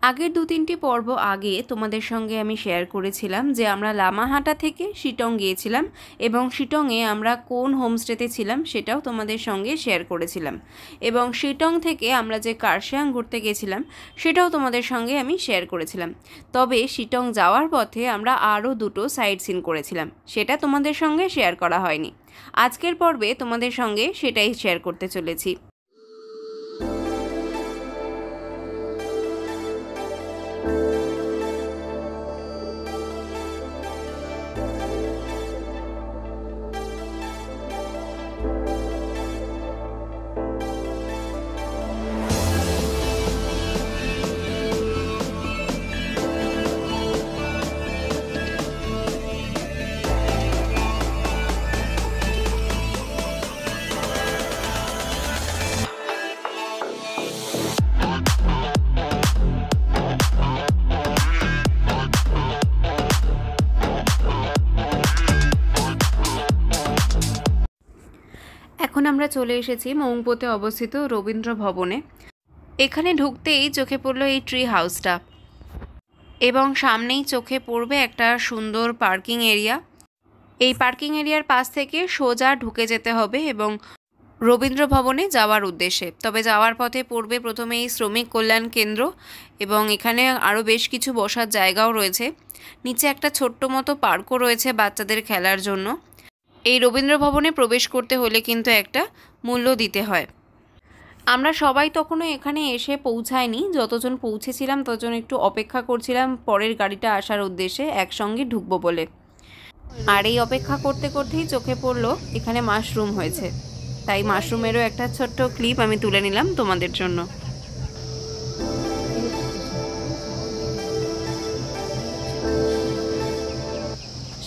আগের ২-৩টি পর্ব আগে তোমাদের সঙ্গে আমি শেয়ার করেছিলাম যে আমরা লামাহাটা থেকে শিটং গিয়েছিলাম এবং শিটংয়ে আমরা কোন হোমস্টেতে ছিলাম সেটাও তোমাদের সঙ্গে শেয়ার করেছিলাম, এবং শিটং থেকে আমরা যে কার্শিয়াং ঘুরতে গেছিলাম সেটাও তোমাদের সঙ্গে আমি শেয়ার করেছিলাম। তবে শিটং যাওয়ার পথে আমরা আরও দুটো সাইট সিন করেছিলাম, সেটা তোমাদের সঙ্গে শেয়ার করা হয়নি। আজকের পর্বে তোমাদের সঙ্গে সেটাই শেয়ার করতে চলেছি। এখন আমরা চলে এসেছি মংপোতে অবস্থিত রবীন্দ্র ভবনে। এখানে ঢুকতেই চোখে পড়লো এই ট্রি হাউসটা, এবং সামনেই চোখে পড়বে একটা সুন্দর পার্কিং এরিয়া। এই পার্কিং এরিয়ার পাশ থেকে সোজা ঢুকে যেতে হবে এবং রবীন্দ্র ভবনে যাওয়ার উদ্দেশ্যে। তবে যাওয়ার পথে পড়বে প্রথমেই শ্রমিক কল্যাণ কেন্দ্র, এবং এখানে আরও বেশ কিছু বসার জায়গাও রয়েছে। নিচে একটা ছোট্ট মতো পার্কও রয়েছে বাচ্চাদের খেলার জন্য। এই রবীন্দ্র ভবনে প্রবেশ করতে হলে কিন্তু একটা মূল্য দিতে হয়। আমরা সবাই তখনও এখানে এসে পৌঁছায়নি, যতজন পৌঁছেছিলাম ততজন একটু অপেক্ষা করছিলাম পরের গাড়িটা আসার উদ্দেশ্যে একসঙ্গে ঢুকবো বলে। আর এই অপেক্ষা করতে করতেই চোখে পড়লো এখানে মাশরুম হয়েছে, তাই মাশরুমেরও একটা ছোট্ট ক্লিপ আমি তুলে নিলাম তোমাদের জন্য।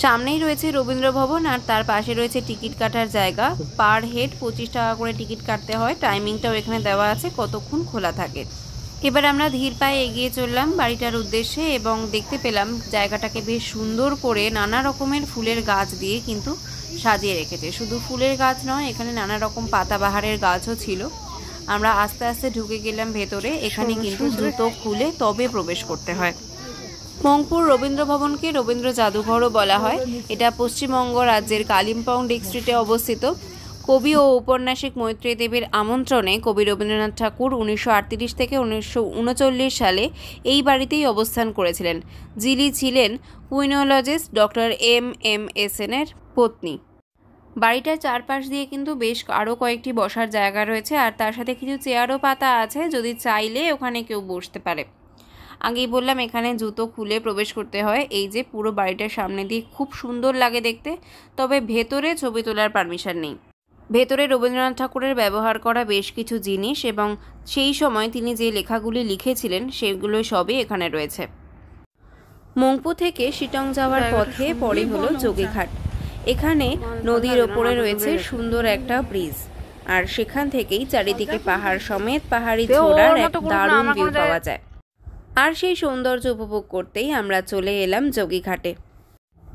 সামনেই রয়েছে রবীন্দ্র ভবন, আর তার পাশে রয়েছে টিকিট কাটার জায়গা। পার হেড 25 টাকা করে টিকিট কাটতে হয়। টাইমিংটাও এখানে দেওয়া আছে কতক্ষণ খোলা থাকে। এবার আমরা ধীর পায়ে এগিয়ে চললাম বাড়িটার উদ্দেশ্যে, এবং দেখতে পেলাম জায়গাটাকে বেশ সুন্দর করে নানা রকমের ফুলের গাছ দিয়ে কিন্তু সাজিয়ে রেখেছে। শুধু ফুলের গাছ নয়, এখানে নানা রকম পাতাবাহারের গাছও ছিল। আমরা আস্তে আস্তে ঢুকে গেলাম ভেতরে। এখানে কিন্তু জুতো খুলে তবে প্রবেশ করতে হয়। মংপুর রবীন্দ্র ভবনকে রবীন্দ্র জাদুঘরও বলা হয়। এটা পশ্চিমবঙ্গ রাজ্যের কালিম্পং ডিস্ট্রিক্টে অবস্থিত। কবি ও ঔপন্যাসিক মৈত্রেয়ী দেবীর আমন্ত্রণে কবি রবীন্দ্রনাথ ঠাকুর 1938 থেকে 1939 সালে এই বাড়িতেই অবস্থান করেছিলেন, যিনি ছিলেন কুইনোলজিস্ট ডক্টর M.M. সেনের পত্নী। বাড়িটার চারপাশ দিয়ে কিন্তু বেশ আরও কয়েকটি বসার জায়গা রয়েছে, আর তার সাথে কিছু চেয়ারও পাতা আছে, যদি চাইলে ওখানে কেউ বসতে পারে। আগেই বললাম এখানে জুতো খুলে প্রবেশ করতে হয়। এই যে পুরো বাড়িটার সামনে দিয়ে খুব সুন্দর লাগে দেখতে, তবে ভেতরে ছবি তোলার পারমিশন নেই। ভেতরে রবীন্দ্রনাথ ঠাকুরের ব্যবহার করা বেশ কিছু জিনিস এবং সেই সময় তিনি যে লেখাগুলি লিখেছিলেন সেগুলো সবই এখানে রয়েছে। মংপো থেকে শিটং যাওয়ার পথে পরে হলো যোগীঘাট। এখানে নদীর ওপরে রয়েছে সুন্দর একটা ব্রিজ, আর সেখান থেকেই চারিদিকে পাহাড় সমেত পাহাড়ি চূড়ার এক দারুণ ভিউ পাওয়া যায়। আর সেই সৌন্দর্য উপভোগ করতেই আমরা চলে এলাম যোগীঘাটে।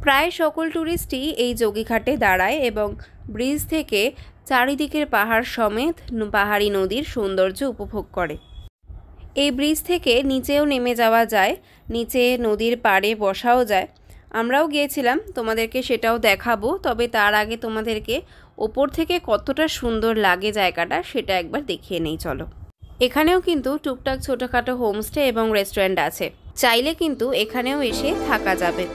প্রায় সকল ট্যুরিস্টই এই যোগীঘাটে দাঁড়ায় এবং ব্রিজ থেকে চারিদিকের পাহাড় সমেত পাহাড়ি নদীর সৌন্দর্য উপভোগ করে। এই ব্রিজ থেকে নিচেও নেমে যাওয়া যায়, নিচে নদীর পাড়ে বসাও যায়। আমরাও গিয়েছিলাম, তোমাদেরকে সেটাও দেখাবো। তবে তার আগে তোমাদেরকে ওপর থেকে কতটা সুন্দর লাগে জায়গাটা সেটা একবার দেখিয়ে নেই চলো। এখানেও কিন্তু টুকটাক ছোটোখাটো হোমস্টে এবং রেস্টুরেন্ট আছে, চাইলে কিন্তু এখানেও এসে থাকা যাবে।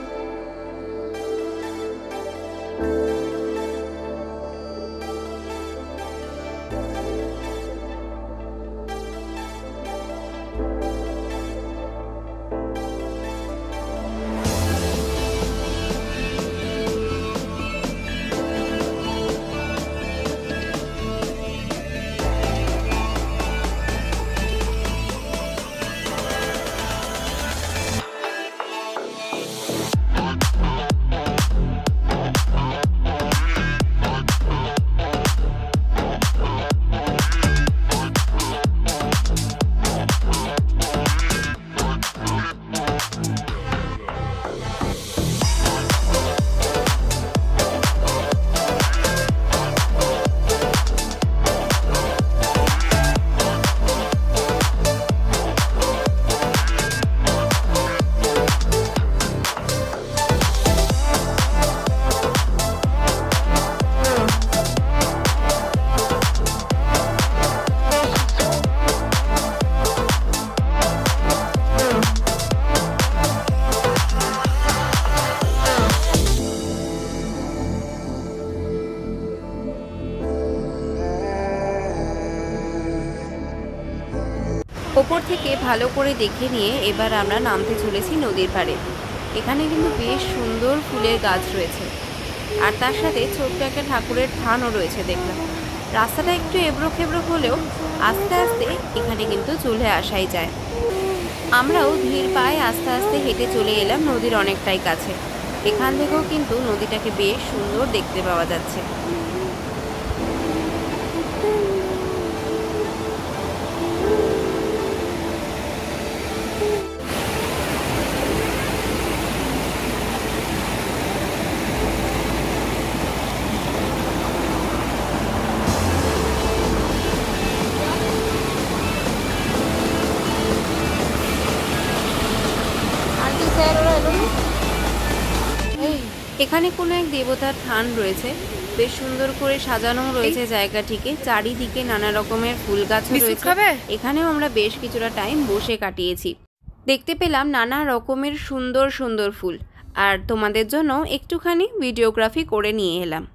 ওপর থেকে ভালো করে দেখে নিয়ে এবার আমরা নামতে চলেছি নদীর পাড়ে। এখানে কিন্তু বেশ সুন্দর ফুলের গাছ রয়েছে, আর তার সাথে ছোট্ট একটা ঠাকুরের থানও রয়েছে দেখলাম। রাস্তাটা একটু এবড়ো খেবড়ো হলেও আস্তে আস্তে এখানে কিন্তু চলে আসাই যায়। আমরাও ধীর পায়ে আস্তে আস্তে হেঁটে চলে এলাম নদীর অনেকটাই কাছে। এখান থেকেও কিন্তু নদীটাকে বেশ সুন্দর দেখতে পাওয়া যাচ্ছে। এখানে কোনো এক দেবতার থান রয়েছে, বেশ সুন্দর করে সাজানো রয়েছে জায়গাটিকে। চারিদিকে নানা রকমের ফুল গাছ রয়েছে। এখানেও আমরা বেশ কিছুটা টাইম বসে কাটিয়েছি। দেখতে পেলাম নানা রকমের সুন্দর সুন্দর ফুল, আর তোমাদের জন্য একটুখানি ভিডিওগ্রাফি করে নিয়ে এলাম।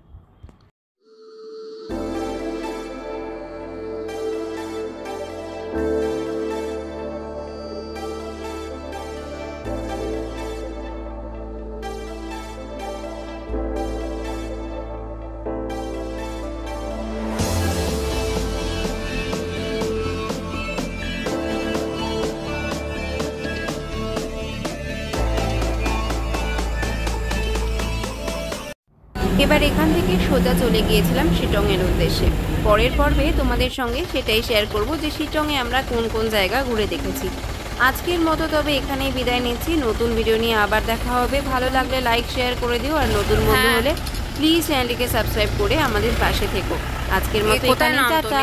এবার এখান থেকে সোজা চলে গিয়েছিলাম শিটংয়ের উদ্দেশ্যে। পরের পর্বে তোমাদের সঙ্গে সেটাই শেয়ার করব যে শিটংয়ে আমরা কোন কোন জায়গা ঘুরে দেখেছি। আজকের মতো তবে এখানেই বিদায় নিচ্ছি। নতুন ভিডিও নিয়ে আবার দেখা হবে। ভালো লাগলে লাইক শেয়ার করে দিও, আর নতুন বন্ধু হলে প্লিজ চ্যানেলটিকে সাবস্ক্রাইব করে আমাদের পাশে থেকো। আজকের মতো এখানেই টাটা।